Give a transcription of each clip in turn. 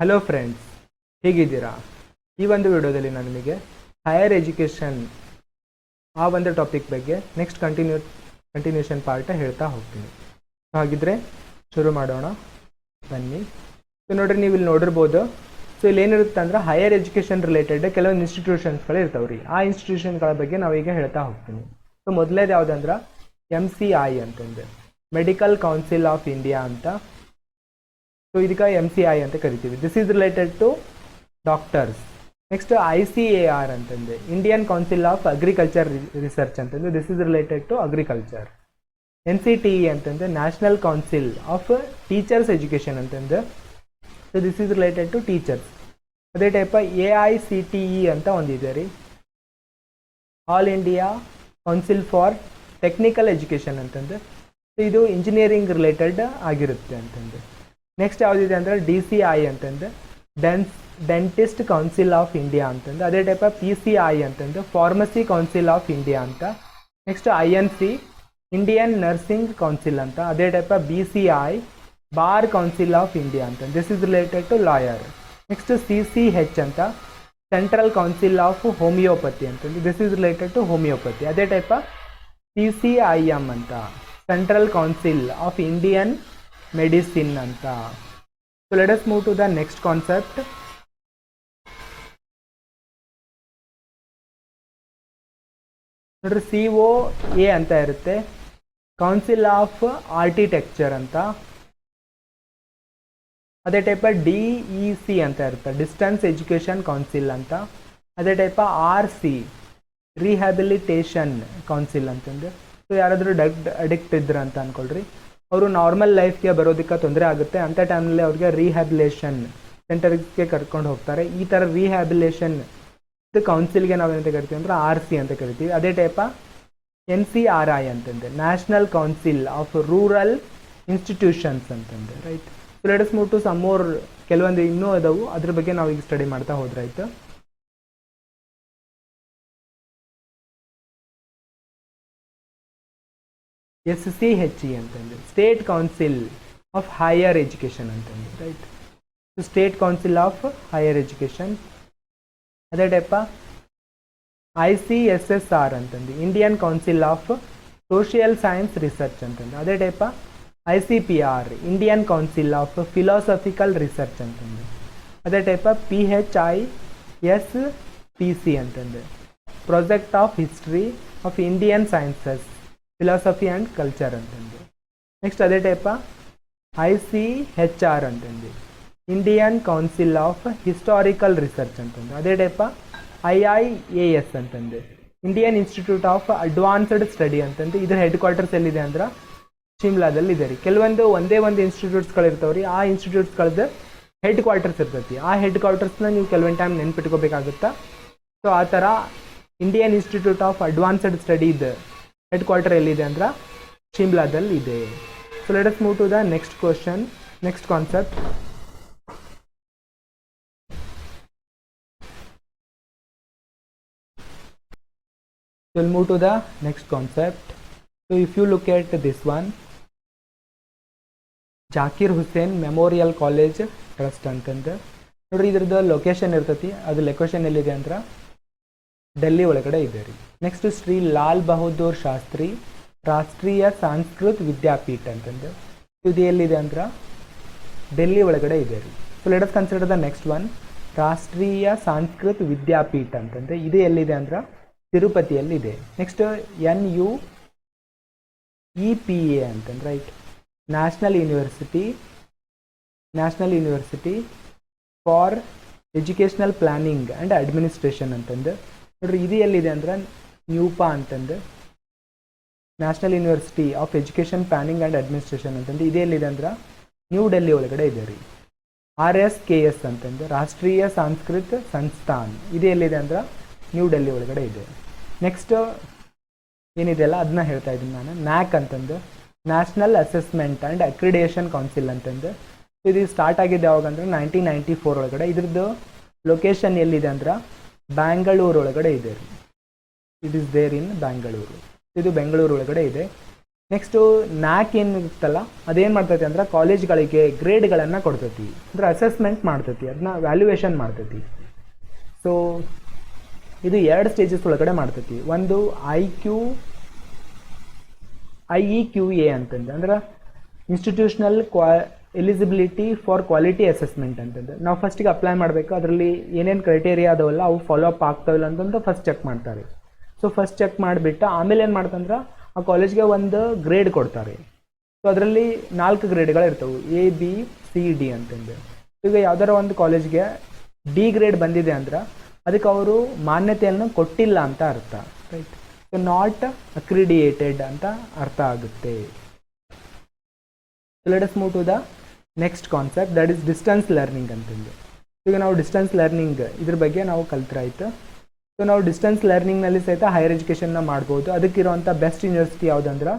Hello friends, ಹೇಗಿದ್ದೀರಾ? ಈ ಒಂದು ವಿಡಿಯೋದಲ್ಲಿ ನಾನು ನಿಮಗೆ ಹೈಯರ್ ಎಜುಕೇಷನ್ ಆ ಒಂದು ಟಾಪಿಕ್ ಬಗ್ಗೆ ನೆಕ್ಸ್ಟ್ ಕಂಟಿನ್ಯೂಷನ್ ಪಾರ್ಟ್ ಹೇಳ್ತಾ ಹೋಗ್ತೀನಿ. ಹಾಗಿದ್ರೆ ಶುರು ಮಾಡೋಣ ಬನ್ನಿ. ಸೊ ನೋಡ್ರಿ, ನೀವು ಇಲ್ಲಿ ನೋಡಿರ್ಬೋದು. ಸೊ ಇಲ್ಲಿ ಏನಿರುತ್ತೆ ಅಂದ್ರೆ ಹೈಯರ್ ಎಜುಕೇಷನ್ ರಿಲೇಟೆಡ್ ಕೆಲವೊಂದು ಇನ್ಸ್ಟಿಟ್ಯೂಷನ್ಸ್ಗಳು ಇರ್ತಾವ್ರಿ. ಆ ಇನ್ಸ್ಟಿಟ್ಯೂಷನ್ಗಳ ಬಗ್ಗೆ ನಾವೀಗ ಹೇಳ್ತಾ ಹೋಗ್ತೀನಿ. ಸೊ ಮೊದಲೇದು ಯಾವುದಂದ್ರೆ MCI ಅಂತಂದು, ಮೆಡಿಕಲ್ ಕೌನ್ಸಿಲ್ ಆಫ್ ಇಂಡಿಯಾ ಅಂತ. ಸೊ ಇದಕ್ಕೆ MCI ಅಂತ ಕರಿತೀವಿ. This is related to doctors. Next ICAR ಅಂತಂದು, Indian council of agriculture research ಅಂತಂದು, this is related to agriculture. NCTE ಅಂತಂದು, national council of teachers education ಅಂತಂದು, so this is related to teachers. ಅದೇ type AICTE ಅಂತ ಒಂದಿದೆ ರೀ, all India council for technical education ಅಂತಂದು, so ಇದು engineering related ಆಗಿರುತ್ತೆ ಅಂತಂದು. ನೆಕ್ಸ್ಟ್ ಯಾವುದಿದೆ ಅಂದರೆ DCI ಅಂತಂದು, ಡೆಂಟಿಸ್ಟ್ ಕೌನ್ಸಿಲ್ ಆಫ್ ಇಂಡಿಯಾ ಅಂತಂದು. ಅದೇ ಟೈಪ್ PCI ಅಂತಂದು, ಫಾರ್ಮಸಿ ಕೌನ್ಸಿಲ್ ಆಫ್ ಇಂಡಿಯಾ ಅಂತ. Next INC, Indian nursing council ಅಂತ. ಅದೇ type BCI, bar council of India ಅಂತ. This is related to lawyer. Next CCH ಅಂತ, ಸೆಂಟ್ರಲ್ ಕೌನ್ಸಿಲ್ ಆಫ್ ಹೋಮಿಯೋಪತಿ ಅಂತಂದು. This is related to homeopathy. ಅದೇ type CCIM ಅಂತ, central council of Indian medicine ಅಂತ. So let us move to the next concept. ನೋಡ್ರಿ, COA ಅಂತ ಇರುತ್ತೆ, council of architecture ಅಂತ. ಅದೇ ಟೈಪ್ DEC ಅಂತ ಇರುತ್ತೆ, ಡಿಸ್ಟೆನ್ಸ್ ಎಜುಕೇಷನ್ ಕೌನ್ಸಿಲ್ ಅಂತ. ಅದೇ ಟೈಪ್ RC, ರಿಹ್ಯಾಬಿಲಿಟೇಷನ್ ಕೌನ್ಸಿಲ್ ಅಂತಂದು. ಸೊ ಯಾರಾದರೂ ಅಡಿಕ್ಟ್ ಇದ್ರ ಅಂತ ಅಂದ್ಕೊಳ್ರಿ, ಅವರು ನಾರ್ಮಲ್ ಲೈಫ್ಗೆ ಬರೋದಕ್ಕೆ ತೊಂದರೆ ಆಗುತ್ತೆ ಅಂಥ ಟೈಮಲ್ಲಿ ಅವ್ರಿಗೆ ರಿಹ್ಯಾಬಿಲೇಷನ್ ಸೆಂಟರ್ಗೆ ಕರ್ಕೊಂಡು ಹೋಗ್ತಾರೆ. ಈ ಥರ ರಿಹ್ಯಾಬಿಲೇಷನ್ ಕೌನ್ಸಿಲ್ಗೆ ನಾವೇನಂತ ಕರಿತೀವಿ ಅಂದ್ರೆ RC ಅಂತ ಕರಿತೀವಿ. ಅದೇ ಟೈಪ NCRI ಅಂತಂದೆ, national council of rural institutions ಅಂತಂದೆ. Right. So let us move to some more, ಕೆಲವೊಂದು ಇನ್ನೂ ಅದಾವು, ಅದ್ರ ಬಗ್ಗೆ ನಾವೀಗ ಸ್ಟಡಿ ಮಾಡ್ತಾ ಹೋದ್ರಾಯ್ತು. SCHE ಅಂತಂದು, state council of higher education ಅಂತಂದು. Right. So state council of higher education. ಅದೇ ಟೈಪ ICSSR ಅಂತಂದು, Indian council of social science research ಅಂತಂದು. ಅದೇ type ICPR, Indian council of philosophical research ಅಂತಂದು. ಅದೇ ಟೈಪ PHISPC ಅಂತಂದು, project of history of Indian sciences, philosophy and culture ಅಂತಂದು. Next ಅದೇ type ICHR ಅಂತಂದು, Indian council of historical research ಅಂತಂದು. ಅದೇ ಟೈಪ IIAS ಅಂತಂದು, Indian institute of advanced study ಅಂತಂದು. ಇದರ ಹೆಡ್ ಕ್ವಾರ್ಟರ್ಸ್ ಎಲ್ಲಿದೆ ಅಂದ್ರೆ ಶಿಮ್ಲಾದಲ್ಲಿ ಇದೆ ರೀ. ಕೆಲವೊಂದು ಒಂದೇ ಒಂದು ಇನ್ಸ್ಟಿಟ್ಯೂಟ್ಸ್ಗಳು ಇರ್ತಾವ್ರಿ, ಆ ಇನ್ಸ್ಟಿಟ್ಯೂಟ್ಸ್ಗಳದ್ದು ಹೆಡ್ ಕ್ವಾರ್ಟರ್ಸ್ ಇರ್ತೈತಿ. ಆ ಹೆಡ್ ಕ್ವಾರ್ಟರ್ಸ್ನ ನೀವು ಕೆಲವೊಂದು ಟೈಮ್ ನೆನ್ಪಿಟ್ಕೋಬೇಕಾಗುತ್ತಾ. ಸೊ ಆ ಥರ ಇಂಡಿಯನ್ ಇನ್ಸ್ಟಿಟ್ಯೂಟ್ ಆಫ್ ಅಡ್ವಾನ್ಸ್ಡ್ ಸ್ಟಡಿದು ಹೆಡ್ ಕ್ವಾರ್ಟರ್ ಎಲ್ಲಿದೆ ಅಂದ್ರೆ ಶಿಮ್ಲಾದಲ್ಲಿ ಇದೆ. So let us move to the next question, next concept. We'll move to the next concept. So if you look at this one, Zakir Hussain memorial college trust ಅಂತಂದು. ನೋಡ್ರಿ, ಇದ್ರದ್ದು location ಇರ್ತೈತಿ. ಅದು ಲೊಕೇಶನ್ ಎಲ್ಲಿದೆ ಅಂದ್ರೆ ಡೆಲ್ಲಿ ಒಳಗಡೆ ಇದೆ ರೀ. ನೆಕ್ಸ್ಟ್ ಶ್ರೀ ಲಾಲ್ ಬಹದ್ದೂರ್ ಶಾಸ್ತ್ರಿ ರಾಷ್ಟ್ರೀಯ ಸಂಸ್ಕೃತ್ ವಿದ್ಯಾಪೀಠ ಅಂತಂದು. ಇದು ಎಲ್ಲಿದೆ ಅಂದ್ರೆ ಡೆಲ್ಲಿ ಒಳಗಡೆ ಇದೆ ರೀ. So let us consider the next one, ರಾಷ್ಟ್ರೀಯ ಸಂಸ್ಕೃತ್ ವಿದ್ಯಾಪೀಠ ಅಂತಂದು. ಇದು ಎಲ್ಲಿದೆ ಅಂದ್ರೆ ತಿರುಪತಿಯಲ್ಲಿದೆ. ನೆಕ್ಸ್ಟ್ NUEPA ಅಂತಂದ್ರೆ, right, national university for educational planning and administration ಅಂತಂದು. ನೋಡ್ರಿ, ಇದು ಎಲ್ಲಿದೆ ಅಂದ್ರೆ ನ್ಯೂಪಾ ಅಂತಂದು, national university of education planning and administration ಅಂತಂದು. ಇದು ಎಲ್ಲಿದೆ ಅಂದ್ರೆ ನ್ಯೂ ಡೆಲ್ಲಿ ಒಳಗಡೆ ಇದೆ ರೀ. RSKS ಅಂತಂದು, ರಾಷ್ಟ್ರೀಯ ಸಂಸ್ಕೃತ್ ಸಂಸ್ಥಾನ್. ಇದು ಎಲ್ಲಿದೆ ಅಂದ್ರೆ ನ್ಯೂ ಡೆಲ್ಲಿ ಒಳಗಡೆ ಇದೆ. ನೆಕ್ಸ್ಟ್ ಏನಿದೆಯಲ್ಲ ಅದನ್ನ ಹೇಳ್ತಾ ಇದ್ದೀನಿ ನಾನು. NAC ಅಂತಂದು, national assessment and accreditation council ಅಂತಂದು. ಇದು ಸ್ಟಾರ್ಟ್ ಆಗಿದ್ದು ಯಾವಾಗ ಅಂದ್ರೆ 1994 ಒಳಗಡೆ. ಇದ್ರದ್ದು ಲೊಕೇಶನ್ ಎಲ್ಲಿದೆ ಅಂದ್ರೆ ಬ್ಯಾಂಗಳೂರು ಒಳಗಡೆ ಇದೆ ರೀ. It is there in Bengaluru. ಇದು ಬೆಂಗಳೂರು ಒಳಗಡೆ ಇದೆ. ನೆಕ್ಸ್ಟು ನ್ಯಾಕ್ ಏನಿರುತ್ತಲ್ಲ ಅದೇನು ಮಾಡ್ತೈತಿ ಅಂದ್ರೆ ಕಾಲೇಜ್ಗಳಿಗೆ ಗ್ರೇಡ್ಗಳನ್ನು ಕೊಡ್ತೈತಿ, ಅಂದ್ರೆ ಅಸೆಸ್ಮೆಂಟ್ ಮಾಡ್ತೈತಿ, ಅದನ್ನ ವ್ಯಾಲ್ಯೂಯೇಷನ್ ಮಾಡ್ತೈತಿ. ಸೊ ಇದು 2 ಸ್ಟೇಜಸ್ ಒಳಗಡೆ ಮಾಡ್ತೈತಿ. ಒಂದು IEQA ಅಂತಂದು ಅಂದ್ರೆ institutional eligibility for quality assessment ಅಂತಂದು ನಾವು ಫಸ್ಟಿಗೆ ಅಪ್ಲೈ ಮಾಡಬೇಕು. ಅದರಲ್ಲಿ ಏನೇನು ಕ್ರೈಟೇರಿಯಾ ಅದಾವಲ್ಲ ಅವು ಫಾಲೋ ಅಪ್ ಆಗ್ತಾವಿಲ್ಲ ಅಂತಂದು ಫಸ್ಟ್ ಚೆಕ್ ಮಾಡ್ತಾರೆ. ಸೊ ಫಸ್ಟ್ ಚೆಕ್ ಮಾಡಿಬಿಟ್ಟು ಆಮೇಲೆ ಏನು ಮಾಡ್ತಂದ್ರೆ ಆ ಕಾಲೇಜ್ಗೆ ಒಂದು ಗ್ರೇಡ್ ಕೊಡ್ತಾರೆ. ಸೊ ಅದರಲ್ಲಿ 4 ಗ್ರೇಡ್ಗಳು ಇರ್ತವೆ, ABCD ಅಂತಂದು. ಈಗ ಯಾವ್ದಾರ ಒಂದು ಕಾಲೇಜ್ಗೆ D ಗ್ರೇಡ್ ಬಂದಿದೆ ಅಂದ್ರೆ ಅದಕ್ಕೆ ಅವರು ಮಾನ್ಯತೆಯನ್ನು ಕೊಟ್ಟಿಲ್ಲ ಅಂತ ಅರ್ಥ, ರೈಟ್. ಸೊ ನಾಟ್ ಅಕ್ರಿಡಿಯೇಟೆಡ್ ಅಂತ ಅರ್ಥ ಆಗುತ್ತೆ. Let us move to the next concept, that is distance learning ಅಂತಂದು. ಈಗ ನಾವು ಡಿಸ್ಟೆನ್ಸ್ ಲರ್ನಿಂಗ್ ಇದ್ರ ಬಗ್ಗೆ ನಾವು ಕಲ್ತ್ರಾಯ್ತು. ಸೊ ನಾವು ಡಿಸ್ಟೆನ್ಸ್ ಲರ್ನಿಂಗ್ನಲ್ಲಿ ಸಹಿತ ಹೈಯರ್ ಎಜುಕೇಷನ್ನ ಮಾಡ್ಬೋದು. ಅದಕ್ಕಿರುವಂಥ ಬೆಸ್ಟ್ ಯೂನಿವರ್ಸಿಟಿ ಯಾವುದಂದ್ರೆ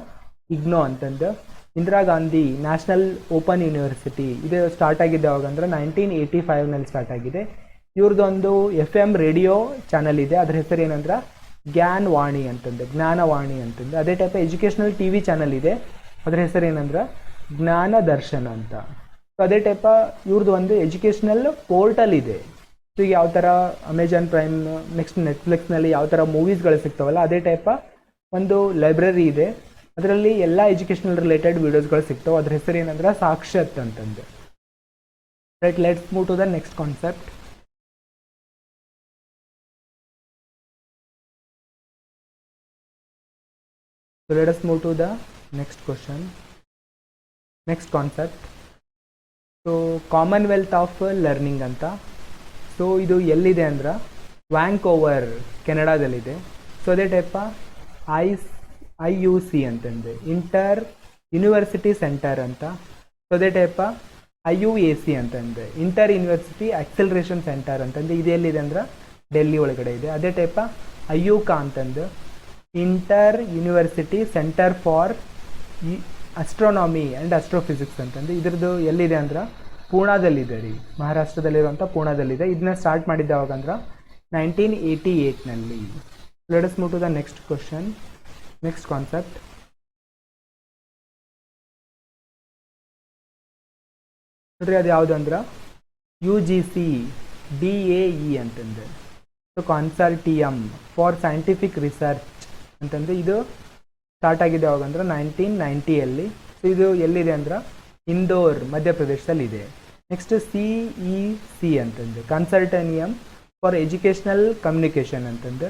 IGNOU ಅಂತಂದು, Indira Gandhi national open university. ಇದು ಸ್ಟಾರ್ಟ್ ಆಗಿದ್ದೆ ಯಾವಾಗಂದ್ರೆ 1985ನಲ್ಲಿ ಸ್ಟಾರ್ಟ್ ಆಗಿದೆ. ಇವ್ರದ್ದೊಂದು FM ರೇಡಿಯೋ ಚಾನಲ್ ಇದೆ, ಅದ್ರ ಹೆಸರು ಏನಂದ್ರೆ ಜ್ಞಾನವಾಣಿ ಅಂತಂದು, ಜ್ಞಾನವಾಣಿ ಅಂತಂದು. ಅದೇ ಟೈಪ್ ಎಜುಕೇಷನಲ್ TV ಚಾನಲ್ ಇದೆ, ಅದ್ರ ಹೆಸರು ಏನಂದ್ರೆ ಜ್ಞಾನ ದರ್ಶನ ಅಂತ. ಸೊ ಅದೇ ಟೈಪ ಇವ್ರದ್ದು ಒಂದು ಎಜುಕೇಷನಲ್ ಪೋರ್ಟಲ್ ಇದೆ. ಸೊ ಈಗ ಯಾವ ಥರ ಅಮೆಜಾನ್ ಪ್ರೈಮ್, ನೆಕ್ಸ್ಟ್ ನೆಟ್ಫ್ಲಿಕ್ಸ್ನಲ್ಲಿ ಯಾವ ಥರ ಮೂವೀಸ್ಗಳು ಸಿಗ್ತಾವಲ್ಲ ಅದೇ ಟೈಪ ಒಂದು ಲೈಬ್ರರಿ ಇದೆ, ಅದರಲ್ಲಿ ಎಲ್ಲ ಎಜುಕೇಷನಲ್ ರಿಲೇಟೆಡ್ ವೀಡಿಯೋಸ್ಗಳು ಸಿಗ್ತಾವೆ. ಅದ್ರ ಹೆಸರು ಏನಂದ್ರೆ ಸಾಕ್ಷತ್ ಅಂತಂದು, right. Let's move to the next concept. So let us move to the next question, next concept. So Commonwealth of Learning ಅಂತ. ಸೊ ಇದು ಎಲ್ಲಿದೆ ಅಂದ್ರೆ ವ್ಯಾಂಕೋವರ್ ಕೆನಡಾದಲ್ಲಿದೆ. ಸೊ ಅದೇ ಟೈಪ IUC ಅಂತಂದೆ, ಇಂಟರ್ ಯೂನಿವರ್ಸಿಟಿ ಸೆಂಟರ್ ಅಂತ. ಸೊ ಅದೇ ಟೈಪ IUAC ಅಂತಂದೆ, ಇಂಟರ್ ಯೂನಿವರ್ಸಿಟಿ ಆಕ್ಸಲರೇಷನ್ ಸೆಂಟರ್ ಅಂತಂದು. ಇದು ಎಲ್ಲಿದೆ ಅಂದ್ರೆ ಡೆಲ್ಲಿ ಒಳಗಡೆ ಇದೆ. ಅದೇ ಟೈಪ IUCA ಅಂತಂದು, inter university centre for astronomy and astrophysics ಅಂತಂದು. ಇದ್ರದ್ದು ಎಲ್ಲಿದೆ ಅಂದ್ರೆ ಪೂನಾದಲ್ಲಿದೆ ರೀ, ಮಹಾರಾಷ್ಟ್ರದಲ್ಲಿರುವಂಥ ಪೂನಾದಲ್ಲಿದೆ. ಇದನ್ನ ಸ್ಟಾರ್ಟ್ ಮಾಡಿದ್ದೆ ಯಾವಾಗಂದ್ರೆ 1988ನಲ್ಲಿ. Let us move to the next question, next concept. ನೋಡ್ರಿ ಅದು ಯಾವುದು ಅಂದ್ರೆ UGC DAE ಅಂತಂದು. So consortium for scientific research ಅಂತಂದ್ರೆ ಇದು ಸ್ಟಾರ್ಟ್ ಆಗಿದೆ ಯಾವಾಗಂದ್ರೆ 1990ಯಲ್ಲಿ. ಸೊ ಇದು ಎಲ್ಲಿದೆ ಅಂದ್ರೆ ಇಂದೋರ್ ಮಧ್ಯಪ್ರದೇಶದಲ್ಲಿ ಇದೆ. ನೆಕ್ಸ್ಟ್ CEC ಅಂತಂದು, ಕನ್ಸಲ್ಟೇನಿಯಮ್ ಫಾರ್ ಎಜುಕೇಷನಲ್ ಕಮ್ಯುನಿಕೇಷನ್ ಅಂತಂದು.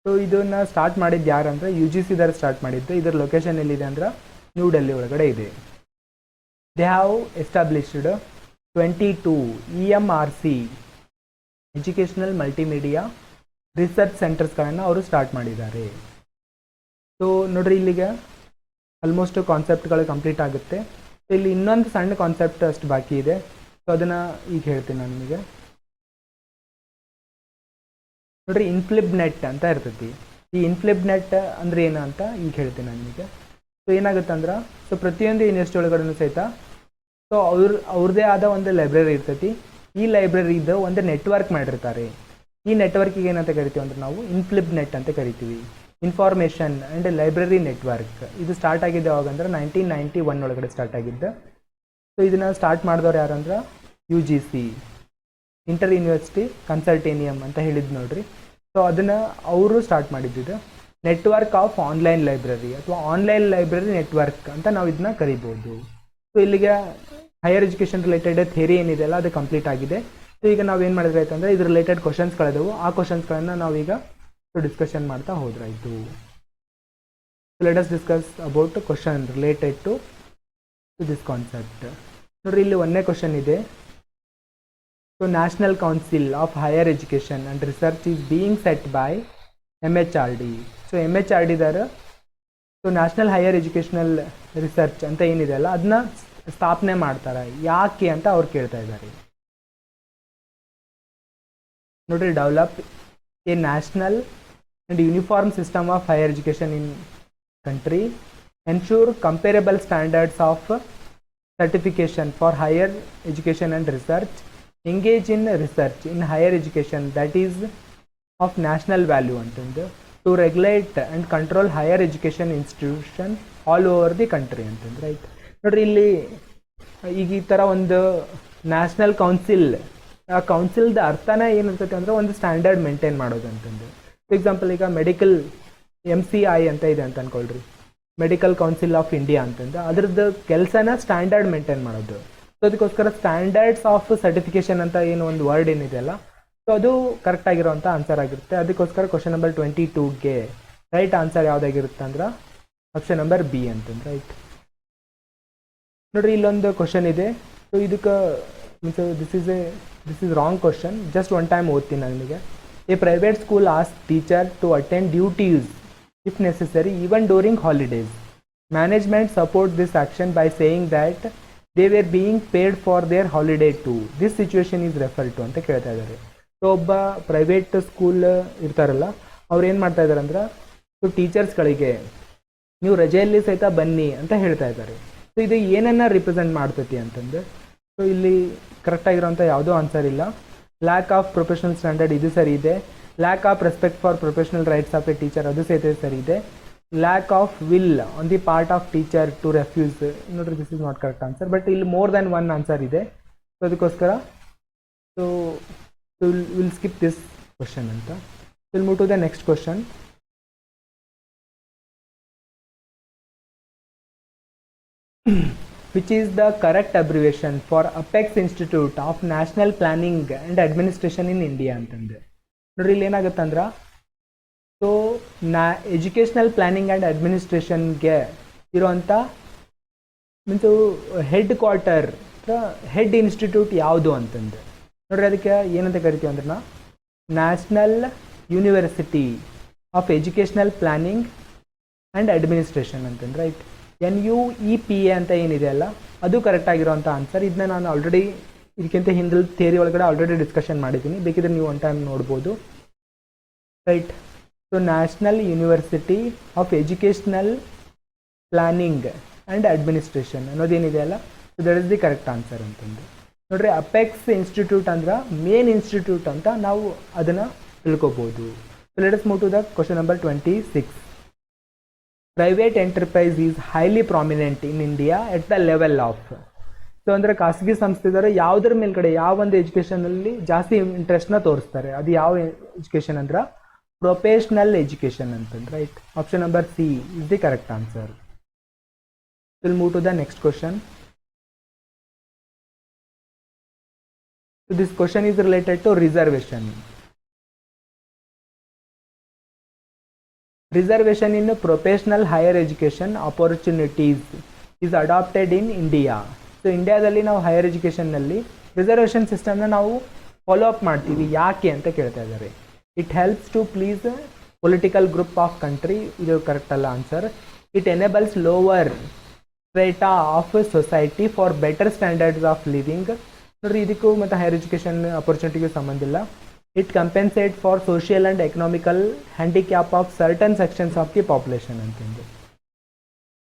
ಸೊ ಇದನ್ನ ಸ್ಟಾರ್ಟ್ ಮಾಡಿದ್ದು ಯಾರಂದ್ರೆ UGC ದಾರ ಸ್ಟಾರ್ಟ್ ಮಾಡಿದ್ದು. ಇದರ ಲೊಕೇಶನ್ ಎಲ್ಲಿದೆ ಅಂದ್ರೆ ನ್ಯೂ ಡೆಲ್ಲಿ ಒಳಗಡೆ ಇದೆ. They have established 22 EMRC educational multimedia research ಸೆಂಟರ್ಸ್ಗಳನ್ನು ಅವರು ಸ್ಟಾರ್ಟ್ ಮಾಡಿದ್ದಾರೆ. ಸೊ ನೋಡ್ರಿ ಇಲ್ಲಿಗೆ ಆಲ್ಮೋಸ್ಟ್ ಕಾನ್ಸೆಪ್ಟ್ಗಳು ಕಂಪ್ಲೀಟ್ ಆಗುತ್ತೆ. ಸೊ ಇಲ್ಲಿ ಇನ್ನೊಂದು ಸಣ್ಣ ಕಾನ್ಸೆಪ್ಟ್ ಅಷ್ಟು ಬಾಕಿ ಇದೆ. ಸೊ ಅದನ್ನು ಈಗ ಹೇಳ್ತೀನಿ ನಾನು ನಿಮಗೆ. ನೋಡ್ರಿ ಇನ್ಫ್ಲಿಪ್ ನೆಟ್ ಅಂತ ಇರ್ತೈತಿ. ಈ ಇನ್ಫ್ಲಿಪ್ ನೆಟ್ ಅಂದ್ರೆ ಏನು ಅಂತ ಈಗ ಹೇಳ್ತೀನಿ ನಾನು ನಿಮಗೆ. ಸೊ ಏನಾಗುತ್ತೆ ಅಂದ್ರೆ ಸೊ ಪ್ರತಿಯೊಂದು ಯೂನಿವರ್ಸಿಟಿ ಒಳಗಡೆ ಸಹಿತ ಸೊ ಅವ್ರದ್ದೇ ಆದ ಒಂದು ಲೈಬ್ರರಿ ಇರ್ತೈತಿ. ಈ ಲೈಬ್ರರಿದು ಒಂದು ನೆಟ್ವರ್ಕ್ ಮಾಡಿರ್ತಾರೆ. ಈ ನೆಟ್ವರ್ಕಿಗೆ ಏನಂತ ಕರಿತೀವಿ ಅಂದ್ರೆ ನಾವು ಇನ್ಫ್ಲಿಪ್ ನೆಟ್ ಅಂತ ಕರಿತೀವಿ, ಇನ್ಫಾರ್ಮೇಷನ್ ಆ್ಯಂಡ್ ಲೈಬ್ರರಿ ನೆಟ್ವರ್ಕ್. ಇದು ಸ್ಟಾರ್ಟ್ ಆಗಿದ್ದು ಯಾವಾಗಂದ್ರೆ 1991 ಒಳಗಡೆ ಸ್ಟಾರ್ಟ್ ಆಗಿದ್ದು. ಸೊ ಇದನ್ನು ಸ್ಟಾರ್ಟ್ ಮಾಡಿದವ್ರು ಯಾರಂದ್ರೆ UGC ಇಂಟರ್ ಯೂನಿವರ್ಸಿಟಿ ಕನ್ಸಲ್ಟೇನಿಯಮ್ ಅಂತ ಹೇಳಿದ್ದು ನೋಡ್ರಿ. ಸೊ ಅದನ್ನು ಅವರು ಸ್ಟಾರ್ಟ್ ಮಾಡಿದ್ದು ನೆಟ್ವರ್ಕ್ ಆಫ್ ಆನ್ಲೈನ್ ಲೈಬ್ರರಿ ಅಥವಾ ಆನ್ಲೈನ್ ಲೈಬ್ರರಿ ನೆಟ್ವರ್ಕ್ ಅಂತ ನಾವು ಇದನ್ನ ಕರಿಬೋದು. ಸೊ ಇಲ್ಲಿಗೆ ಹೈಯರ್ ಎಜುಕೇಷನ್ ರಿಲೇಟೆಡ್ ಥಿಯರಿ ಏನಿದೆಯಲ್ಲ ಅದು ಕಂಪ್ಲೀಟ್ ಆಗಿದೆ. ಸೊ ಈಗ ನಾವೇನು ಮಾಡಿದ್ರೆ ಆಯ್ತಂದ್ರೆ ಇದ್ರ ರಿಲೇಟೆಡ್ ಕ್ವಶನ್ಸ್ಗಳಿದವು, ಆ ಕ್ವಶನ್ಸ್ಗಳನ್ನು ನಾವೀಗ ಡಿಸ್ಕಷನ್ ಮಾಡ್ತಾ ಹೋದ್ರಾಯ್ತು. Let us discuss about question related to this concept. ನೋಡ್ರಿ ಇಲ್ಲಿ ಒಂದನೇ ಕ್ವಶನ್ ಇದೆ. So national council of higher education and research is being set by MHRD. So MHRD ದಾರ so national higher educational research ಅಂತ ಏನಿದೆ ಅಲ್ಲ ಅದನ್ನ ಸ್ಥಾಪನೆ ಮಾಡ್ತಾರೆ. ಯಾಕೆ ಅಂತ ಅವ್ರು ಕೇಳ್ತಾ ಇದ್ದಾರೆ. ನೋಡ್ರಿ develop A national and uniform system of higher education in country, ensure comparable standards of certification for higher education and research, engage in research in higher education that is of national value ಅಂತಂದು, to regulate and control higher education institution all over the country ಅಂತಂದ್ರೆ right. ನೋಡ್ರಿ ಇಲ್ಲಿ ಈಗ ಈ ಥರ ಒಂದು national council, ಆ ಕೌನ್ಸಿಲ್ದ ಅರ್ಥನೇ ಏನಿರ್ತೈತೆ ಅಂದ್ರೆ ಒಂದು ಸ್ಟ್ಯಾಂಡರ್ಡ್ ಮೇಂಟೈನ್ ಮಾಡೋದು ಅಂತಂದು. ಫಾರ್ ಎಕ್ಸಾಂಪಲ್ ಈಗ ಮೆಡಿಕಲ್ MCI ಅಂತ ಇದೆ ಅಂತ ಅನ್ಕೊಳ್ರಿ, ಮೆಡಿಕಲ್ ಕೌನ್ಸಿಲ್ ಆಫ್ ಇಂಡಿಯಾ ಅಂತಂದು, ಅದ್ರದ್ದು ಕೆಲಸನ ಸ್ಟ್ಯಾಂಡರ್ಡ್ ಮೇಂಟೈನ್ ಮಾಡೋದು. ಸೊ ಅದಕ್ಕೋಸ್ಕರ ಸ್ಟ್ಯಾಂಡರ್ಡ್ಸ್ ಆಫ್ ಸರ್ಟಿಫಿಕೇಶನ್ ಅಂತ ಏನು ಒಂದು ವರ್ಡ್ ಏನಿದೆಯಲ್ಲ, ಸೊ ಅದು ಕರೆಕ್ಟ್ ಆಗಿರುವಂಥ ಆನ್ಸರ್ ಆಗಿರುತ್ತೆ. ಅದಕ್ಕೋಸ್ಕರ ಕ್ವಶನ್ ನಂಬರ್ 22ಗೆ ರೈಟ್ ಆನ್ಸರ್ ಯಾವುದಾಗಿರುತ್ತೆ ಅಂದ್ರೆ ಆಪ್ಷನ್ ನಂಬರ್ B ಅಂತಂದ್ರೆ ರೈಟ್. ನೋಡ್ರಿ ಇಲ್ಲೊಂದು ಕ್ವಶನ್ ಇದೆ. ಸೊ ಇದಕ್ಕೆ means this is wrong question. Just one time ಓದ್ತೀನಿ ನಾನು ನಿಮಗೆ. A private school ask teacher to attend duties if necessary even during holidays. Management support this action by saying that they were being paid for their holiday too. This situation is referred to ಅಂತ ಕೇಳ್ತಾ ಇದ್ದಾರೆ. So ಒಬ್ಬ private school ಇರ್ತಾರಲ್ಲ, ಅವ್ರು ಏನು ಮಾಡ್ತಾ ಇದ್ದಾರೆ ಅಂದ್ರೆ, ಸೊ ಟೀಚರ್ಸ್ಗಳಿಗೆ ನೀವು ರಜೆಯಲ್ಲಿ ಸಹಿತ ಬನ್ನಿ ಅಂತ ಹೇಳ್ತಾ ಇದ್ದಾರೆ. ಸೊ ಇದು ಏನನ್ನ ರಿಪ್ರೆಸೆಂಟ್ ಮಾಡ್ತೈತಿ ಅಂತಂದು, ಸೊ ಇಲ್ಲಿ ಕರೆಕ್ಟಾಗಿರೋಂಥ ಯಾವುದೋ ಆನ್ಸರ್ ಇಲ್ಲ. ಲ್ಯಾಕ್ ಆಫ್ ಪ್ರೊಫೆಷನಲ್ ಸ್ಟ್ಯಾಂಡರ್ಡ್ ಇದು ಸರಿ ಇದೆ. Lack of respect for professional rights of a teacher ಅದು ಸಹಿತ ಸರಿ ಇದೆ. Lack of will on the part of teacher to refuse, ನೋಡ್ರಿ this is not correct answer. But ಇಲ್ಲಿ ಮೋರ್ ದ್ಯಾನ್ ಒನ್ ಆನ್ಸರ್ ಇದೆ. ಸೊ ಅದಕ್ಕೋಸ್ಕರ so we'll skip this question ಅಂತ. We'll move to the next question. Which is the correct abbreviation for Apex Institute of National Planning and Administration in India ಅಂತಂದೆ. ನೋಡ್ರಿ ಇಲ್ಲಿ ಏನಾಗುತ್ತಂದ್ರೆ, so educational planning and ಅಡ್ಮಿನಿಸ್ಟ್ರೇಷನ್ಗೆ ಇರೋವಂಥ means head quarter, head institute ಯಾವುದು ಅಂತಂದು ನೋಡ್ರಿ, ಅದಕ್ಕೆ ಏನಂತ ಕರಿತೀವಿ ಅಂದ್ರೆ ನಾವು national university of educational planning and administration ಅಂತಂದ್ರೆ ರೈಟ್. NUEPA ಅಂತ ಏನಿದೆ ಅಲ್ಲ, ಅದು ಕರೆಕ್ಟಾಗಿರೋಂಥ ಆನ್ಸರ್. ಇದನ್ನ ನಾನು ಆಲ್ರೆಡಿ ಇದಕ್ಕಿಂತ ಹಿಂದಿನ ಥಿಯರಿ ಒಳಗಡೆ ಆಲ್ರೆಡಿ ಡಿಸ್ಕಷನ್ ಮಾಡಿದ್ದೀನಿ, ಬೇಕಿದ್ರೆ ನೀವು ಒನ್ ಟೈಮ್ ನೋಡ್ಬೋದು right. So national university of educational planning and administration ಅನ್ನೋದೇನಿದೆ ಅಲ್ಲ, so that is the correct answer ಅಂತಂದು. ನೋಡ್ರಿ ಅಪೆಕ್ಸ್ ಇನ್ಸ್ಟಿಟ್ಯೂಟ್ ಅಂದ್ರೆ ಮೇನ್ ಇನ್ಸ್ಟಿಟ್ಯೂಟ್ ಅಂತ ನಾವು ಅದನ್ನು ತಿಳ್ಕೊಬೋದು. So let us move to the question number 26. Private enterprise is highly prominent in India at the level of. So ಅಂದರೆ ಖಾಸಗಿ ಸಂಸ್ಥೆದವರು ಯಾವುದ್ರ ಮೇಲ್ಗಡೆ ಯಾವ ಒಂದು ಎಜುಕೇಷನಲ್ಲಿ ಜಾಸ್ತಿ ಇಂಟ್ರೆಸ್ಟ್ನ ತೋರಿಸ್ತಾರೆ, ಅದು ಯಾವ ಎಜುಕೇಷನ್ ಅಂದ್ರೆ ಪ್ರೊಫೆಷ್ನಲ್ ಎಜುಕೇಷನ್ ಅಂತಂದ್ರೆ right. Option number C is the correct answer. Will move to the next question. So this question is related to reservation. Reservation in professional higher education opportunities is adopted in India. So ಇಂಡಿಯಾದಲ್ಲಿ ನಾವು higher ಎಜುಕೇಷನ್ನಲ್ಲಿ reservation ಸಿಸ್ಟಮ್ನ ನಾವು follow up ಮಾಡ್ತೀವಿ, ಯಾಕೆ ಅಂತ ಕೇಳ್ತಾ ಇದ್ದಾರೆ. It helps to please political group of country, ಇದು ಕರೆಕ್ಟ್ ಅಲ್ಲ answer. It enables lower strata of society for better standards of living. ನೋಡ್ರಿ ಇದಕ್ಕೂ ಮತ್ತು ಹೈಯರ್ ಎಜುಕೇಷನ್ ಅಪರ್ಚುನಿಟಿಗೂ ಸಂಬಂಧ ಇಲ್ಲ. It compensate for social and economical handicap of certain sections of the population ಅಂತಂದು.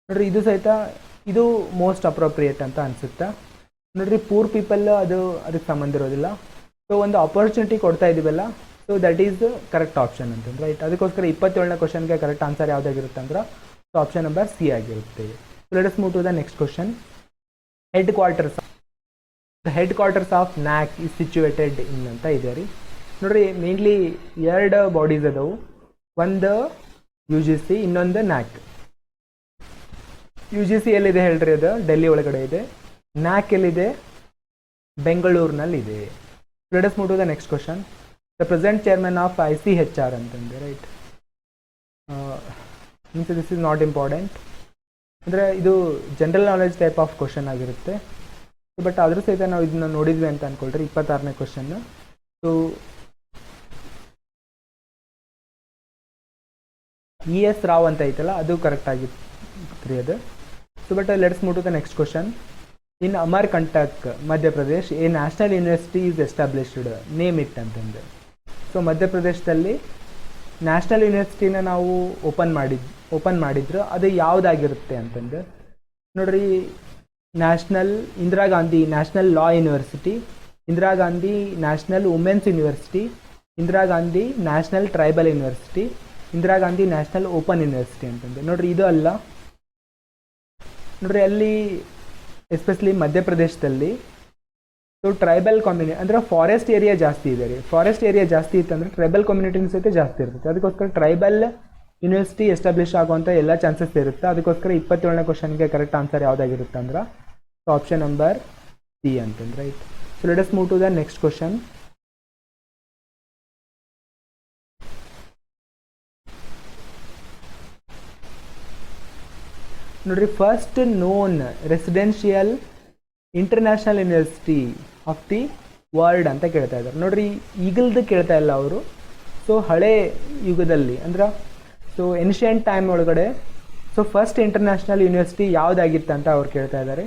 ನೋಡ್ರಿ ಇದು ಸಹಿತ ಇದು ಮೋಸ್ಟ್ ಅಪ್ರೋಪ್ರಿಯೇಟ್ ಅಂತ ಅನಿಸುತ್ತೆ. ನೋಡ್ರಿ ಪೂರ್ ಪೀಪಲ್ ಅದಕ್ಕೆ ಸಂಬಂಧ ಇರೋದಿಲ್ಲ. ಸೊ ಒಂದು ಆಪರ್ಚುನಿಟಿ ಕೊಡ್ತಾ ಇದ್ದೀವಲ್ಲ, so that is correct option ಅಂತಂದ್ರೆ ರೈಟ್. ಅದಕ್ಕೋಸ್ಕರ 27ನೇ ಕ್ವಶನ್ಗೆ ಕರೆಕ್ಟ್ ಆನ್ಸರ್ ಯಾವುದಾಗಿರುತ್ತೆ ಅಂದ್ರೆ ಸೊ ಆಪ್ಷನ್ ನಂಬರ್ C ಆಗಿರುತ್ತೆ. Let us move to the next question. Head quarters of NAC is situated in ಅಂತ ಇದೆ ರೀ. ನೋಡ್ರಿ ಮೇನ್ಲಿ ಎರಡು ಬಾಡೀಸ್ ಅದಾವು, ಒಂದು UGC ಇನ್ನೊಂದು NAC. UGC ಎಲ್ಲಿದೆ ಹೇಳ್ರಿ, ಅದು ಡೆಲ್ಲಿ ಒಳಗಡೆ ಇದೆ. NAC ಎಲ್ಲಿದೆ, ಬೆಂಗಳೂರಿನಲ್ಲಿದೆ. Let us move to the next question. The present chairman of ICHR ಅಂತಂದೆ right. Means this is not important, ಅಂದರೆ ಇದು general knowledge type of question ಆಗಿರುತ್ತೆ. ಬಟ್ ಆದರೂ ಸಹಿತ ನಾವು ಇದನ್ನ ನೋಡಿದ್ವಿ ಅಂತ ಅಂದ್ಕೊಳ್ರಿ. 26ನೇ ಕ್ವಶನ್. ಸೊ ES ರಾವ್ ಅಂತ ಐತಲ್ಲ, ಅದು ಕರೆಕ್ಟ್ ಆಗಿತ್ತು ರೀ ಅದು. So but let's move to the next question. In Amarkantak Madhya Pradesh a national university is established, name it ಅಂತಂದು. ಸೊ ಮಧ್ಯಪ್ರದೇಶದಲ್ಲಿ ನ್ಯಾಷನಲ್ ಯೂನಿವರ್ಸಿಟಿನ ನಾವು ಓಪನ್ ಮಾಡಿದ್ರು, ಅದು ಯಾವುದಾಗಿರುತ್ತೆ ಅಂತಂದು ನೋಡ್ರಿ. Indira Gandhi national law university, Indira Gandhi national women's university, Indira Gandhi national tribal university, Indira Gandhi national open university ಅಂತಂದೆ. ನೋಡ್ರಿ ಇದು ಅಲ್ಲ, ನೋಡ್ರಿ ಅಲ್ಲಿ ಎಸ್ಪೆಷಲಿ ಮಧ್ಯಪ್ರದೇಶದಲ್ಲಿ ಸೊ ಟ್ರೈಬಲ್ ಕಮ್ಯುನಿಟಿ ಅಂದರೆ ಫಾರೆಸ್ಟ್ ಏರಿಯಾ ಜಾಸ್ತಿ ಇದೆ ರೀ. ಫಾರೆಸ್ಟ್ ಏರಿಯಾ ಜಾಸ್ತಿ ಇತ್ತಂದರೆ ಟ್ರೈಬಲ್ ಕಮ್ಯುನಿಟಿನ ಸಹಿತ ಜಾಸ್ತಿ ಇರ್ತೈತೆ. ಅದಕ್ಕೋಸ್ಕರ ಟ್ರೈಬಲ್ ಯೂನಿವರ್ಸಿಟಿ ಎಸ್ಟಾಬ್ಲಿಷ್ ಆಗುವಂಥ ಎಲ್ಲ ಚಾನ್ಸಸ್ ಇರುತ್ತೆ. ಅದಕ್ಕೋಸ್ಕರ 27ನೇ ಕ್ವಶನ್ಗೆ ಕರೆಕ್ಟ್ ಆನ್ಸರ್ ಯಾವುದಾಗಿರುತ್ತೆ ಅಂದ್ರೆ ಆಪ್ಷನ್ ನಂಬರ್ ಸಿ ಅಂತಂದ್ರೆ right. So let us move to the next question. ನೋಡ್ರಿ, first known residential international university of the world ಅಂತ ಕೇಳ್ತಾ ಇದ್ದಾರೆ. ನೋಡ್ರಿ, ಈಗಲ್ದು ಕೇಳ್ತಾ ಇಲ್ಲ ಅವರು. ಸೊ ಹಳೆ ಯುಗದಲ್ಲಿ ಅಂದ್ರೆ ಸೊ ಏನ್ಷಿಯಂಟ್ ಟೈಮ್ ಒಳಗಡೆ ಸೊ ಫಸ್ಟ್ ಇಂಟರ್ನ್ಯಾಷನಲ್ ಯೂನಿವರ್ಸಿಟಿ ಯಾವುದಾಗಿತ್ತು ಅಂತ ಅವ್ರು ಕೇಳ್ತಾ ಇದ್ದಾರೆ.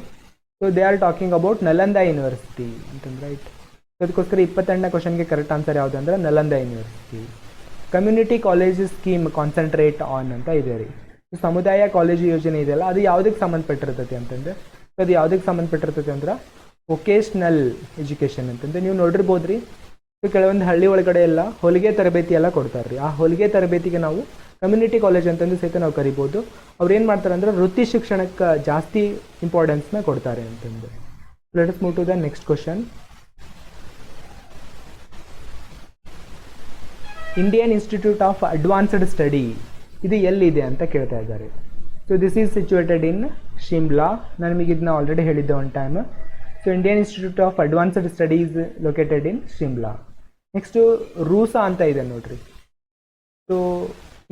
So they are talking about Nalanda university ಅಂತಂದ್ರೆ ರೈಟ್. ಸೊ ಅದಕ್ಕೋಸ್ಕರ 22ನೇ ಕ್ವಶನ್ಗೆ ಕರೆಕ್ಟ್ ಆನ್ಸರ್ ಯಾವುದು ಅಂದ್ರೆ Nalanda university. Community college scheme concentrate on ಅಂತ ಇದೆ ರೀ. ಸಮುದಾಯ ಕಾಲೇಜು ಯೋಜನೆ ಇದೆಯಲ್ಲ, ಅದು ಯಾವುದಕ್ಕೆ ಸಂಬಂಧಪಟ್ಟಿರ್ತೈತಿ ಅಂತಂದ್ರೆ ಸೊ ಅದು ಯಾವುದಕ್ಕೆ ಸಂಬಂಧಪಟ್ಟಿರ್ತೈತಿ ಅಂದ್ರೆ ವೊಕೇಶ್ನಲ್ ಎಜುಕೇಷನ್ ಅಂತಂದ್ರೆ ನೀವು ನೋಡಿರ್ಬೋದು ರೀ. ಸೊ ಕೆಲವೊಂದು ಹಳ್ಳಿ ಒಳಗಡೆ ಎಲ್ಲ ಹೊಲಿಗೆ ತರಬೇತಿ ಎಲ್ಲ ಕೊಡ್ತಾರೆ ರೀ. ಆ ಹೊಲಿಗೆ ತರಬೇತಿಗೆ ನಾವು ಕಮ್ಯುನಿಟಿ ಕಾಲೇಜ್ ಅಂತಂದು ಸಹಿತ ನಾವು ಕರಿಬೋದು. ಅವ್ರು ಏನು ಮಾಡ್ತಾರೆ ಅಂದ್ರೆ ವೃತ್ತಿ ಶಿಕ್ಷಣಕ್ಕೆ ಜಾಸ್ತಿ ಇಂಪಾರ್ಟೆನ್ಸ್ನ ಕೊಡ್ತಾರೆ ಅಂತಂದು. Let us move to the next question. Indian institute of advanced study ಇದು ಎಲ್ಲಿದೆ ಅಂತ ಕೇಳ್ತಾ ಇದ್ದಾರೆ. So this is situated in Shimla. ನಾನು ನಿಮಗೆ ಇದನ್ನ ಆಲ್ರೆಡಿ ಹೇಳಿದ್ದೆ one time. So Indian institute of advanced study is located in Shimla. Next RUSA ಅಂತ ಇದೆ ನೋಡ್ರಿ. ಸೊ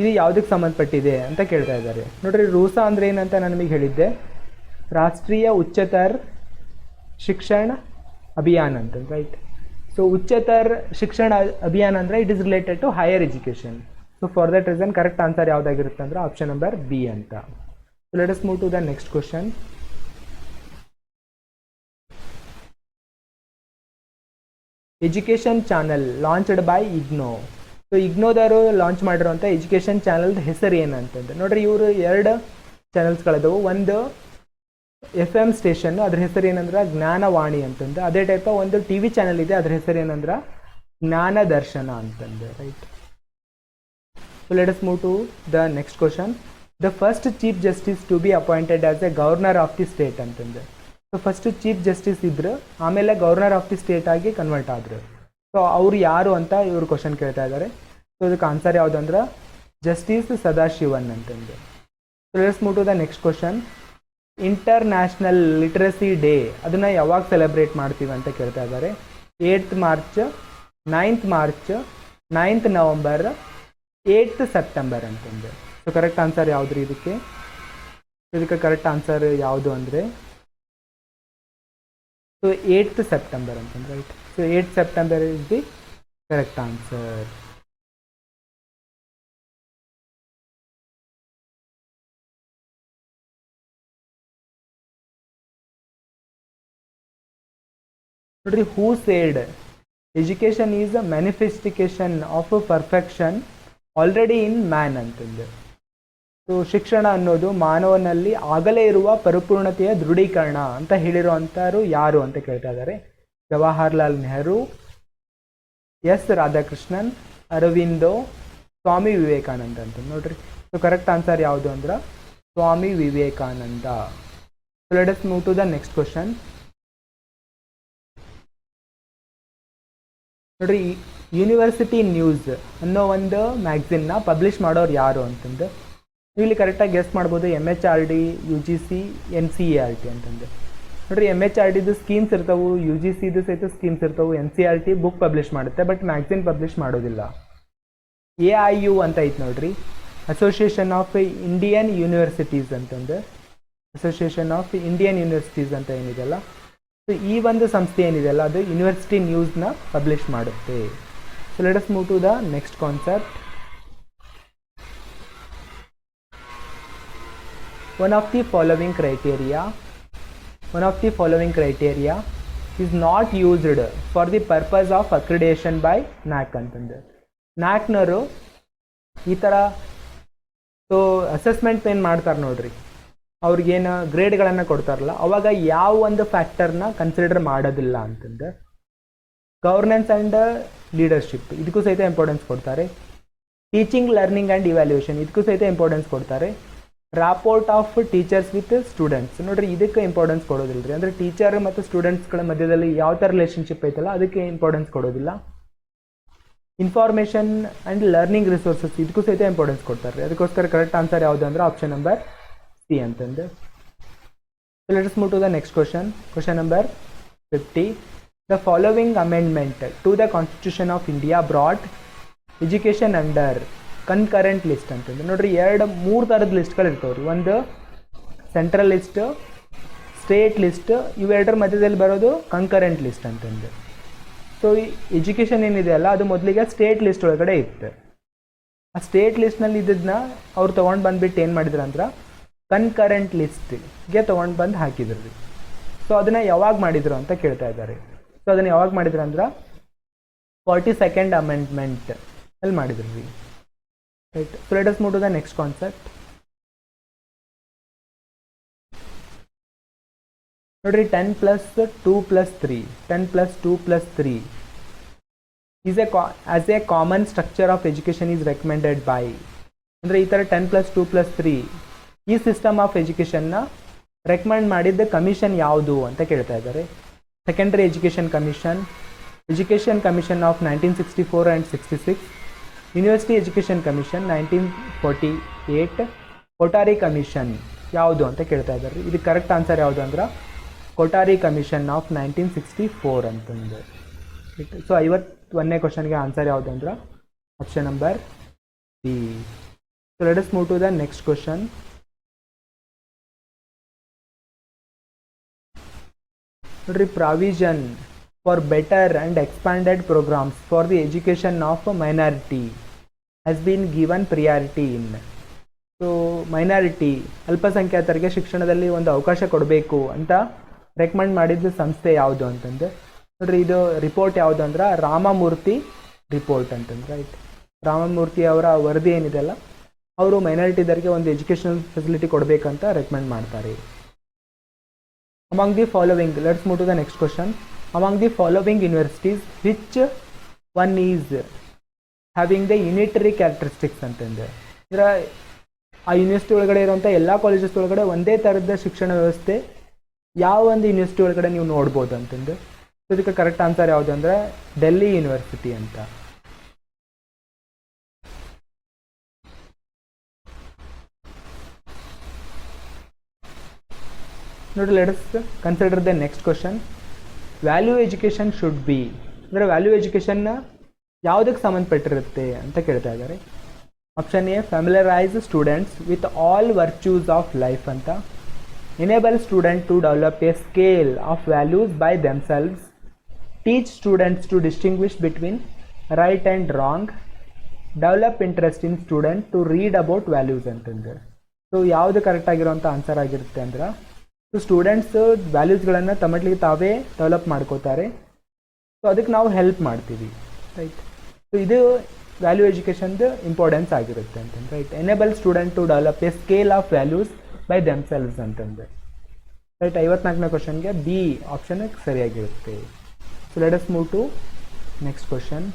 ಇದು ಯಾವುದಕ್ಕೆ ಸಂಬಂಧಪಟ್ಟಿದೆ ಅಂತ ಕೇಳ್ತಾ ಇದ್ದಾರೆ. ನೋಡ್ರಿ, ರೂಸಾ ಅಂದರೆ ಏನಂತ ನಾನು ನಿಮಗೆ ಹೇಳಿದ್ದೆ, ರಾಷ್ಟ್ರೀಯ ಉಚ್ಚತರ ಶಿಕ್ಷಣ ಅಭಿಯಾನ ಅಂತ ರೈಟ್. ಸೊ ಉಚ್ಚತರ ಶಿಕ್ಷಣ ಅಭಿಯಾನ ಅಂದರೆ it is related to higher education. So for that reason correct answer ಯಾವುದಾಗಿರುತ್ತೆ ಅಂದರೆ ಆಪ್ಷನ್ ನಂಬರ್ ಬಿ ಅಂತ. So let us move to the next question. Education channel launched by IGNOU. ಸೊ ಇಗ್ನೋದವರು ಲಾಂಚ್ ಮಾಡಿರುವಂಥ ಎಜುಕೇಷನ್ ಚಾನಲ್ದ ಹೆಸರು ಏನಂತಂದ್ರೆ ನೋಡ್ರಿ, ಇವರು 2 ಚಾನಲ್ಸ್ಗಳಿದವು. ಒಂದು FM ಸ್ಟೇಷನ್, ಅದ್ರ ಹೆಸರು ಏನಂದ್ರೆ ಜ್ಞಾನವಾಣಿ ಅಂತಂದು. ಅದೇ ಟೈಪ್ ಒಂದು TV ಚಾನಲ್ ಇದೆ, ಅದ್ರ ಹೆಸರು ಏನಂದ್ರೆ ಜ್ಞಾನ ದರ್ಶನ ಅಂತಂದು right. So let us move to the next question. The first chief justice to be appointed as a governor of the state ಅಂತಂದು. ಸೊ ಫಸ್ಟ್ ಚೀಫ್ ಜಸ್ಟಿಸ್ ಇದ್ರು, ಆಮೇಲೆ ಗವರ್ನರ್ ಆಫ್ ದಿ ಸ್ಟೇಟ್ ಆಗಿ convert ಆದರು. So ಅವ್ರು ಯಾರು ಅಂತ ಇವರು question ಕೇಳ್ತಾ ಇದ್ದಾರೆ. ಸೊ ಇದಕ್ಕೆ ಆನ್ಸರ್ ಯಾವುದು ಅಂದ್ರೆ ಜಸ್ಟಿಸ್ ಸದಾಶಿವನ್ ಅಂತಂದು. So let's move to the next question. International literacy day ಅದನ್ನು ಯಾವಾಗ ಸೆಲೆಬ್ರೇಟ್ ಮಾಡ್ತೀವಿ ಅಂತ ಕೇಳ್ತಾ ಇದ್ದಾರೆ. 8th March, 9th March, 9th November, 8th September ಅಂತಂದು. ಸೊ ಕರೆಕ್ಟ್ ಆನ್ಸರ್ ಯಾವುದು ರೀ ಇದಕ್ಕೆ ಕರೆಕ್ಟ್ ಆನ್ಸರ್ ಯಾವುದು ಅಂದರೆ ಸೊ 8th ಸೆಪ್ಟೆಂಬರ್ ಅಂತಂದ್ರೆ right. So 8th September is the correct answer. ನೋಡ್ರಿ, who said education is a manifestation of perfection already in man ಅಂತಂದು. ಸೊ ಶಿಕ್ಷಣ ಅನ್ನೋದು ಮಾನವನಲ್ಲಿ ಆಗಲೇ ಇರುವ ಪರಿಪೂರ್ಣತೆಯ ದೃಢೀಕರಣ ಅಂತ ಹೇಳಿರುವಂಥವ್ರು ಯಾರು ಅಂತ ಕೇಳ್ತಾ ಇದ್ದಾರೆ. ಜವಾಹರ್ಲಾಲ್ ನೆಹರು, ಎಸ್ ರಾಧಾಕೃಷ್ಣನ್, ಅರವಿಂದೋ, ಸ್ವಾಮಿ ವಿವೇಕಾನಂದ ಅಂತ ನೋಡ್ರಿ. ಸೊ ಕರೆಕ್ಟ್ ಆನ್ಸರ್ ಯಾವುದು ಅಂದ್ರೆ Swami Vivekananda. So let us move to the next question. ನೋಡ್ರಿ, ಯೂನಿವರ್ಸಿಟಿ ನ್ಯೂಸ್ ಅನ್ನೋ ಒಂದು ಮ್ಯಾಗ್ಝಿನ್ನ ಪಬ್ಲಿಷ್ ಮಾಡೋರು ಯಾರು ಅಂತಂದು ನೀವು ಇಲ್ಲಿ ಕರೆಕ್ಟಾಗಿ ಗೆಸ್ ಮಾಡ್ಬೋದು. MHRD, UGC, NCERT ಅಂತಂದು. ನೋಡ್ರಿ, MHRDದು ಸ್ಕೀಮ್ಸ್ ಇರ್ತವೆ, UGCದು ಸಹಿತ ಸ್ಕೀಮ್ಸ್ ಇರ್ತವೆ, NCERT ಬುಕ್ ಪಬ್ಲಿಷ್ ಮಾಡುತ್ತೆ ಬಟ್ ಮ್ಯಾಗ್ಝಿನ್ ಪಬ್ಲಿಷ್ ಮಾಡೋದಿಲ್ಲ. AIU ಅಂತ ಐತೆ ನೋಡ್ರಿ, ಅಸೋಸಿಯೇಷನ್ ಆಫ್ ಇಂಡಿಯನ್ ಯೂನಿವರ್ಸಿಟೀಸ್ ಅಂತಂದು. ಅಸೋಸಿಯೇಷನ್ ಆಫ್ ಇಂಡಿಯನ್ ಯೂನಿವರ್ಸಿಟೀಸ್ ಅಂತ ಏನಿದೆಯಲ್ಲ, ಸೊ ಈ ಒಂದು ಸಂಸ್ಥೆ ಏನಿದೆಯಲ್ಲ ಅದು ಯೂನಿವರ್ಸಿಟಿ ನ್ಯೂಸ್ನ ಪಬ್ಲಿಷ್ ಮಾಡುತ್ತೆ. So let us move to the next concept. One of the following criteria is not used for the purpose of accreditation by NAC ಅಂತಂದು. NACನವರು ಈ ಥರ ಸೊ ಅಸೆಸ್ಮೆಂಟ್ ಏನು ಮಾಡ್ತಾರೆ ನೋಡ್ರಿ, ಅವ್ರಿಗೇನು ಗ್ರೇಡ್ಗಳನ್ನು ಕೊಡ್ತಾರಲ್ಲ ಅವಾಗ ಯಾವ ಒಂದು ಫ್ಯಾಕ್ಟರ್ನ ಕನ್ಸಿಡರ್ ಮಾಡೋದಿಲ್ಲ ಅಂತಂದು. ಗವರ್ನೆನ್ಸ್ ಆ್ಯಂಡ್ ಲೀಡರ್ಶಿಪ್ ಇದಕ್ಕೂ ಸಹಿತ ಇಂಪಾರ್ಟೆನ್ಸ್ ಕೊಡ್ತಾರೆ. ಟೀಚಿಂಗ್, ಲರ್ನಿಂಗ್ ಆ್ಯಂಡ್ ಇವ್ಯಾಲ್ಯೂಯೇಷನ್ ಇದಕ್ಕೂ ಸಹಿತ ಇಂಪಾರ್ಟೆನ್ಸ್ ಕೊಡ್ತಾರೆ. ರಾಪೋರ್ಟ್ ಆಫ್ ಟೀಚರ್ಸ್ ವಿತ್ ಸ್ಟೂಡೆಂಟ್ಸ್. ನೋಡ್ರಿ ಇದಕ್ಕೆ ಇಂಪಾರ್ಟೆನ್ಸ್ ಕೊಡೋದಿಲ್ಲ ರೀ. ಅಂದರೆ ಟೀಚರ್ ಮತ್ತು ಸ್ಟೂಡೆಂಟ್ಸ್ಗಳ ಮಧ್ಯದಲ್ಲಿ ಯಾವ ಥರ ರಿಲೇಷನ್ಶಿಪ್ ಐತಲ್ಲ ಅದಕ್ಕೆ ಇಂಪಾರ್ಟೆನ್ಸ್ ಕೊಡೋದಿಲ್ಲ. ಇನ್ಫಾರ್ಮೇಷನ್ ಆ್ಯಂಡ್ ಲರ್ನಿಂಗ್ ರಿಸೋರ್ಸಸ್ ಇದಕ್ಕೂ ಸಹಿತ ಇಂಪಾರ್ಟೆನ್ಸ್ ಕೊಡ್ತಾರೆ. ಅದಕ್ಕೋಸ್ಕರ ಕರೆಕ್ಟ್ ಆನ್ಸರ್ ಯಾವುದು ಅಂದರೆ ಆಪ್ಷನ್ ನಂಬರ್ ಸಿ ಅಂತಂದು. Let us move to the next question. Question number 50. The following amendment to the Constitution of India brought education under concurrent list ಅಂತಂದ್ರೆ ನೋಡ್ರಿ ಮೂರು ಥರದ ಲಿಸ್ಟ್ಗಳು ಇರ್ತಾವೆ ರೀ. ಒಂದು ಸೆಂಟ್ರಲ್ ಲಿಸ್ಟ್, ಸ್ಟೇಟ್ ಲಿಸ್ಟ್, ಇವೆರಡರ ಮಧ್ಯದಲ್ಲಿ ಬರೋದು ಕಂಕರೆಂಟ್ ಲಿಸ್ಟ್ ಅಂತಂದು. ಸೊ ಈ ಎಜುಕೇಷನ್ ಏನಿದೆ ಅಲ್ಲ ಅದು ಮೊದಲಿಗೆ ಸ್ಟೇಟ್ ಲಿಸ್ಟ್ ಒಳಗಡೆ ಇತ್ತು. ಆ ಸ್ಟೇಟ್ ಲಿಸ್ಟ್ನಲ್ಲಿ ಇದ್ದದನ್ನ ಅವ್ರು ತೊಗೊಂಡು ಬಂದುಬಿಟ್ಟು ಏನು ಮಾಡಿದ್ರು ಅಂದ್ರೆ ಕನ್ಕರೆಂಟ್ ಲಿಸ್ಟ್ಗೆ ತೊಗೊಂಡು ಬಂದು ಹಾಕಿದ್ರು ರೀ. ಸೊ ಅದನ್ನು ಯಾವಾಗ ಮಾಡಿದರು ಅಂತ ಕೇಳ್ತಾ ಇದ್ದಾರೆ. ಸೊ ಅದನ್ನು ಯಾವಾಗ ಮಾಡಿದ್ರು ಅಂದ್ರೆ 42nd ಅಮೆಂಡ್ಮೆಂಟ್ ಅಲ್ಲಿ ಮಾಡಿದ್ರು ರೀ. Right. So let us move to the next concept. ನೋಡ್ರಿ 10 + 2 + 3 10 + 2 + 3 is as a common structure of education is recommended by. ಅಂದರೆ ಈ ಥರ 10 + 2 + 3 ಈ ಸಿಸ್ಟಮ್ ಆಫ್ ಎಜುಕೇಷನ್ನ ರೆಕಮೆಂಡ್ ಮಾಡಿದ್ದ ಕಮಿಷನ್ ಯಾವುದು ಅಂತ ಕೇಳ್ತಾ ಇದ್ದಾರೆ. Secondary education commission, education commission of 1964 and 66, university education commission 1948, Kothari commission ಯಾವುದು ಅಂತ ಕೇಳ್ತಾ ಇದ್ದಾರೆ. ಇದಕ್ಕೆ ಕರೆಕ್ಟ್ ಆನ್ಸರ್ ಯಾವುದು ಅಂದ್ರೆ ಕೊಠಾರಿ ಕಮಿಷನ್ ಆಫ್ 1964 ಅಂತಂದು. ಸೊ 51ನೇ ಕ್ವಶನ್ಗೆ ಆನ್ಸರ್ ಯಾವುದು ಅಂದ್ರೆ option number B. So let us move to the next question. ನೋಡ್ರಿ, provision for better and expanded programmes for the education of minority has been given priority in. So minority ಅಲ್ಪಸಂಖ್ಯಾತರಿಗೆ ಶಿಕ್ಷಣದಲ್ಲಿ ಒಂದು ಅವಕಾಶ ಕೊಡಬೇಕು ಅಂತ ರೆಕಮೆಂಡ್ ಮಾಡಿದ ಸಂಸ್ಥೆ ಯಾವುದು ಅಂತಂದು. ನೋಡ್ರಿ, ಇದು ರಿಪೋರ್ಟ್ ಯಾವುದು ಅಂದ್ರೆ ರಾಮಮೂರ್ತಿ ರಿಪೋರ್ಟ್ ಅಂತಂದ್ರೆ. ರೈಟ್. ರಾಮಮೂರ್ತಿ ಅವರ ವರದಿ ಏನಿದೆ ಅಲ್ಲ ಅವರು ಮೈನಾರಿಟಿದರಿಗೆ ಒಂದು ಎಜುಕೇಷನಲ್ ಫೆಸಿಲಿಟಿ ಕೊಡಬೇಕಂತ ರೆಕಮೆಂಡ್ ಮಾಡ್ತಾರೆ. Among the following, let's move to the next question. Among the following universities, which one is having the unitary characteristics ಅಂತಂದ್ರೆ ಅಂದ್ರೆ ಆ ಯೂನಿವರ್ಸಿಟಿ ಒಳಗಡೆ ಇರುವಂಥ ಎಲ್ಲ ಕಾಲೇಜಸ್ ಒಳಗಡೆ ಒಂದೇ ಥರದ ಶಿಕ್ಷಣ ವ್ಯವಸ್ಥೆ ಯಾವ ಒಂದು ಯೂನಿವರ್ಸಿಟಿ ಒಳಗಡೆ ನೀವು ನೋಡ್ಬೋದು ಅಂತಂದು. ಸೊ ಇದಕ್ಕೆ ಕರೆಕ್ಟ್ ಆನ್ಸರ್ ಯಾವುದು ಅಂದರೆ ಡೆಲ್ಲಿ ಯೂನಿವರ್ಸಿಟಿ ಅಂತ. ನೋಡ್ರಿ, let us consider the next question. Value education should be ಅಂದರೆ ವ್ಯಾಲ್ಯೂ ಎಜುಕೇಷನ್ನ ಯಾವುದಕ್ಕೆ ಸಂಬಂಧಪಟ್ಟಿರುತ್ತೆ ಅಂತ ಕೇಳ್ತಾ ಇದ್ದಾರೆ. Option A, familiarise students with all virtues of life ಅಂತ. Enable student to develop a scale of values by themselves. Teach students to distinguish between right and wrong. Develop interest in student to read about values ಅಂತಂದ್ರೆ. ಸೊ ಯಾವುದು correct ಆಗಿರೋಂಥ answer ಆಗಿರುತ್ತೆ ಅಂದ್ರೆ so students ವ್ಯಾಲ್ಯೂಸ್ಗಳನ್ನು ತಮ್ಮಟ್ಲಿಗೆ ತಾವೇ develop ಮಾಡ್ಕೋತಾರೆ. So ಅದಕ್ಕೆ ನಾವು ಹೆಲ್ಪ್ ಮಾಡ್ತೀವಿ. ರೈಟ್. ಸೊ ಇದು ವ್ಯಾಲ್ಯೂ ಎಜುಕೇಷನ್ದು ಇಂಪಾರ್ಟೆನ್ಸ್ ಆಗಿರುತ್ತೆ ಅಂತಂದ್ರೆ. Right. Enable student to develop a scale of values by themselves ಅಂತಂದ್ರೆ. ರೈಟ್. 54ನೇ ಕ್ವಶನ್ಗೆ ಬಿ ಆಪ್ಷನ್ ಸರಿಯಾಗಿರುತ್ತೆ. So let us move to next question.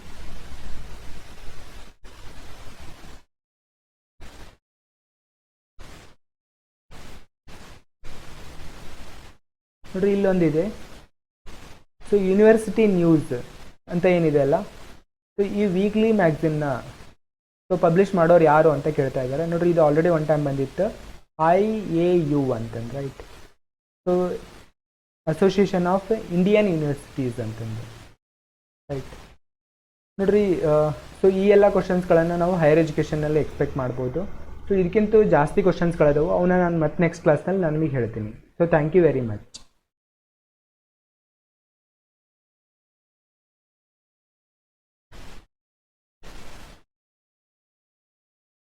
ನೋಡ್ರಿ, ಇಲ್ಲೊಂದಿದೆ. ಸೊ ಯೂನಿವರ್ಸಿಟಿ ನ್ಯೂಸ್ ಅಂತ ಏನಿದೆ ಅಲ್ಲ, ಸೊ ಈ ವೀಕ್ಲಿ ಮ್ಯಾಗ್ಝಿನ್ನ ಸೊ ಪಬ್ಲಿಷ್ ಮಾಡೋರು ಯಾರು ಅಂತ ಕೇಳ್ತಾ ಇದ್ದಾರೆ. ನೋಡ್ರಿ, ಇದು ಆಲ್ರೆಡಿ ಒನ್ ಟೈಮ್ ಬಂದಿತ್ತು, IAU ಅಂತಂದ್ರೆ. Right. So association of Indian universities ಅಂತಂದು. ರೈಟ್. ನೋಡ್ರಿ, ಸೊ ಈ ಎಲ್ಲ ಕ್ವಶನ್ಸ್ಗಳನ್ನು ನಾವು ಹೈಯರ್ ಎಜುಕೇಷನ್ನಲ್ಲಿ ಎಕ್ಸ್ಪೆಕ್ಟ್ ಮಾಡ್ಬೋದು. ಸೊ ಇದಕ್ಕಿಂತ ಜಾಸ್ತಿ ಕ್ವಶನ್ಸ್ಗಳದವು, ಅವನ್ನ ನಾನು ಮತ್ತೆ ನೆಕ್ಸ್ಟ್ ಕ್ಲಾಸ್ನಲ್ಲಿ ನಾನು ನಿಮಗೆ ಹೇಳ್ತೀನಿ. So thank you very much.